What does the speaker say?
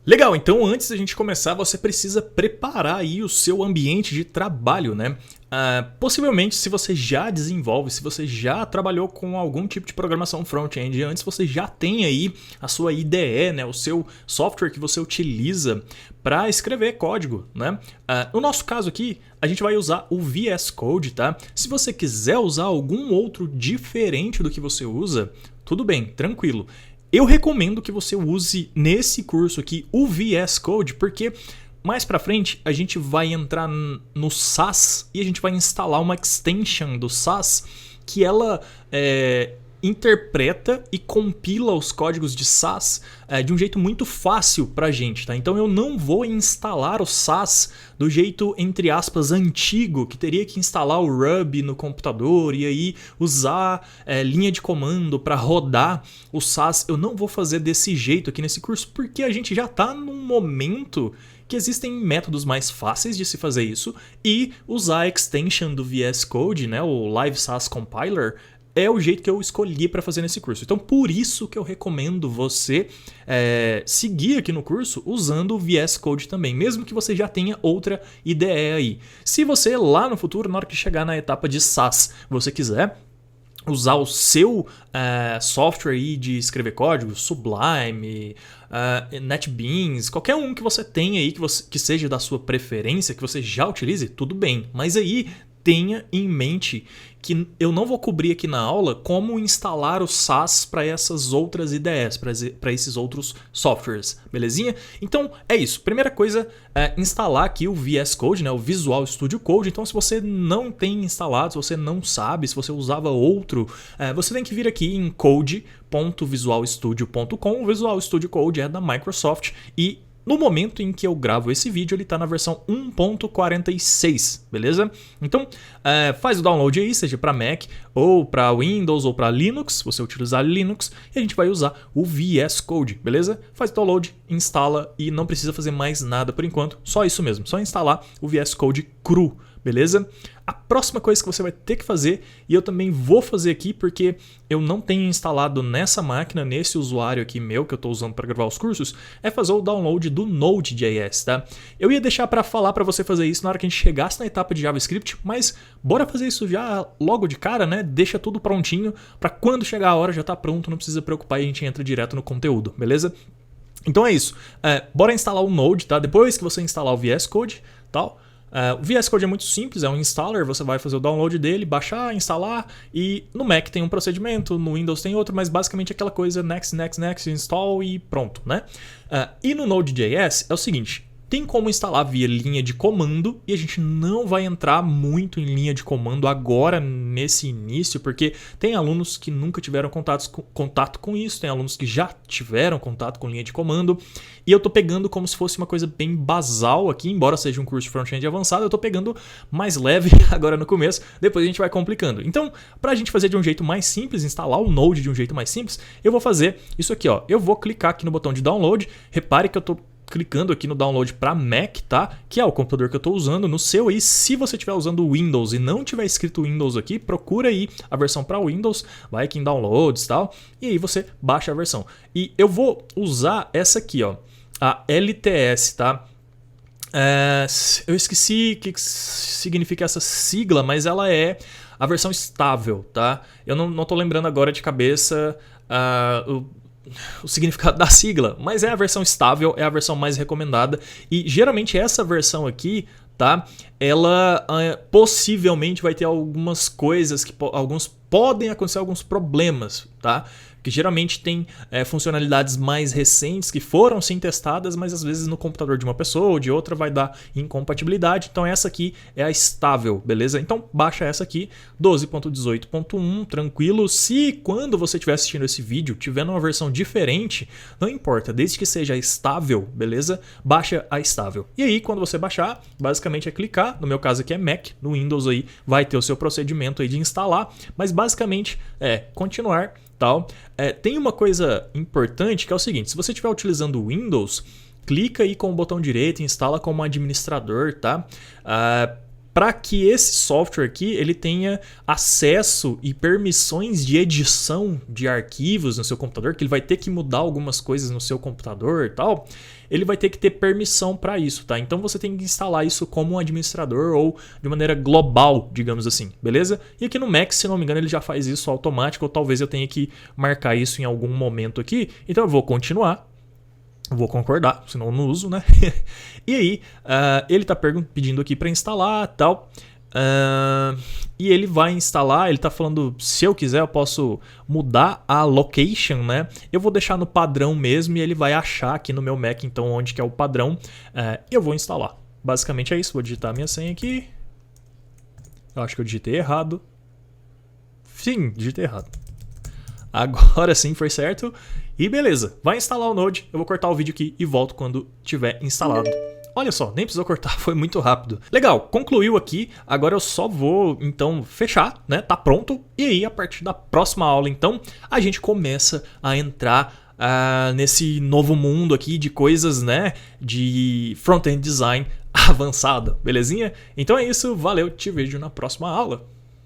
Legal, então antes da gente começar, você precisa preparar aí o seu ambiente de trabalho, né? Possivelmente, se você já desenvolve, se você já trabalhou com algum tipo de programação front-end antes, você já tem aí a sua IDE, né? O seu software que você utiliza para escrever código, né? No nosso caso aqui, a gente vai usar o VS Code, tá? Se você quiser usar algum outro diferente do que você usa, tudo bem, tranquilo. Eu recomendo que você use nesse curso aqui o VS Code, porque mais pra frente a gente vai entrar no SAS e a gente vai instalar uma extension do SAS que ela interpreta e compila os códigos de SAS de um jeito muito fácil pra gente, tá? Então eu não vou instalar o SAS do jeito, entre aspas, antigo, que teria que instalar o Ruby no computador e aí usar linha de comando para rodar o SAS. Eu não vou fazer desse jeito aqui nesse curso, porque a gente já tá num momento que existem métodos mais fáceis de se fazer isso e usar a extension do VS Code, né, o Live SAS Compiler, é o jeito que eu escolhi para fazer nesse curso. Então, por isso que eu recomendo você seguir aqui no curso usando o VS Code também, mesmo que você já tenha outra IDE aí. Se você lá no futuro, na hora que chegar na etapa de SAS, você quiser usar o seu software aí de escrever código, Sublime, NetBeans, qualquer um que você tenha aí que seja da sua preferência, que você já utilize, tudo bem. Mas aí tenha em mente que eu não vou cobrir aqui na aula como instalar o SAS para essas outras IDEs, para esses outros softwares, belezinha? Então é isso. Primeira coisa é instalar aqui o VS Code, né, o Visual Studio Code. Então se você não tem instalado, se você não sabe, se você usava outro, você tem que vir aqui em code.visualstudio.com. O Visual Studio Code é da Microsoft e no momento em que eu gravo esse vídeo, ele está na versão 1.46, beleza? Então, faz o download aí, seja para Mac, ou para Windows, ou para Linux, se você utilizar Linux, e a gente vai usar o VS Code, beleza? Faz o download, instala e não precisa fazer mais nada por enquanto, só isso mesmo, só instalar o VS Code cru, beleza? A próxima coisa que você vai ter que fazer, e eu também vou fazer aqui porque eu não tenho instalado nessa máquina, nesse usuário aqui meu que eu estou usando para gravar os cursos, é fazer o download do Node.js, tá? Eu ia deixar para falar para você fazer isso na hora que a gente chegasse na etapa de JavaScript, mas bora fazer isso já logo de cara, né? Deixa tudo prontinho para quando chegar a hora já tá pronto, não precisa preocupar e a gente entra direto no conteúdo, beleza? Então é isso. Bora instalar o Node, tá? Depois que você instalar o VS Code, tal. O VS Code é muito simples, é um installer, você vai fazer o download dele, baixar, instalar, e no Mac tem um procedimento, no Windows tem outro, mas basicamente aquela coisa next, install e pronto, né? E no Node.js é o seguinte, tem como instalar via linha de comando e a gente não vai entrar muito em linha de comando agora nesse início, porque tem alunos que nunca tiveram contato com isso, tem alunos que já tiveram contato com linha de comando e eu tô pegando como se fosse uma coisa bem basal aqui, embora seja um curso de front-end avançado, eu tô pegando mais leve agora no começo, depois a gente vai complicando. Então, pra gente fazer de um jeito mais simples, instalar o Node de um jeito mais simples, eu vou fazer isso aqui, ó. Eu vou clicar aqui no botão de download, repare que eu tô clicando aqui no download para Mac, tá? Que é o computador que eu estou usando. No seu aí, se você estiver usando o Windows e não tiver escrito Windows aqui, procura aí a versão para Windows, vai aqui em Downloads e tal, e aí você baixa a versão. E eu vou usar essa aqui, ó, a LTS, tá? Eu esqueci o que significa essa sigla, mas ela é a versão estável, tá? Eu não tô lembrando agora de cabeça o significado da sigla, mas é a versão estável, é a versão mais recomendada e geralmente essa versão aqui, tá? Ela possivelmente vai ter algumas coisas que podem acontecer alguns problemas, tá? Que geralmente tem funcionalidades mais recentes que foram sim testadas, mas às vezes no computador de uma pessoa ou de outra vai dar incompatibilidade. Então essa aqui é a estável, beleza? Então baixa essa aqui, 12.18.1, tranquilo. Se quando você estiver assistindo esse vídeo tiver uma versão diferente, não importa, desde que seja estável, beleza? Baixa a estável. E aí quando você baixar, basicamente é clicar, no meu caso aqui é Mac, no Windows aí vai ter o seu procedimento aí de instalar, mas basicamente é continuar, tal. Tem uma coisa importante que é o seguinte, se você estiver utilizando o Windows, clica aí com o botão direito e instala como administrador, tá? para que esse software aqui ele tenha acesso e permissões de edição de arquivos no seu computador, que ele vai ter que mudar algumas coisas no seu computador e tal, ele vai ter que ter permissão para isso, tá? Então você tem que instalar isso como um administrador ou de maneira global, digamos assim, beleza? E aqui no Mac, se não me engano, ele já faz isso automático, ou talvez eu tenha que marcar isso em algum momento aqui. Então eu vou continuar. Vou concordar, senão eu não uso, né? E aí, ele tá pedindo aqui para instalar e tal. E ele vai instalar, ele tá falando, se eu quiser eu posso mudar a location, né? Eu vou deixar no padrão mesmo e ele vai achar aqui no meu Mac, então, onde que é o padrão. Eu vou instalar. Basicamente é isso, vou digitar a minha senha aqui. Eu acho que eu digitei errado. Sim, digitei errado. Agora sim foi certo. E beleza, vai instalar o Node, eu vou cortar o vídeo aqui e volto quando tiver instalado. Olha só, nem precisou cortar, foi muito rápido. Legal, concluiu aqui, agora eu só vou então fechar, né? Tá pronto. E aí a partir da próxima aula então, a gente começa a entrar nesse novo mundo aqui de coisas, né? De front-end design avançado, belezinha? Então é isso, valeu, te vejo na próxima aula.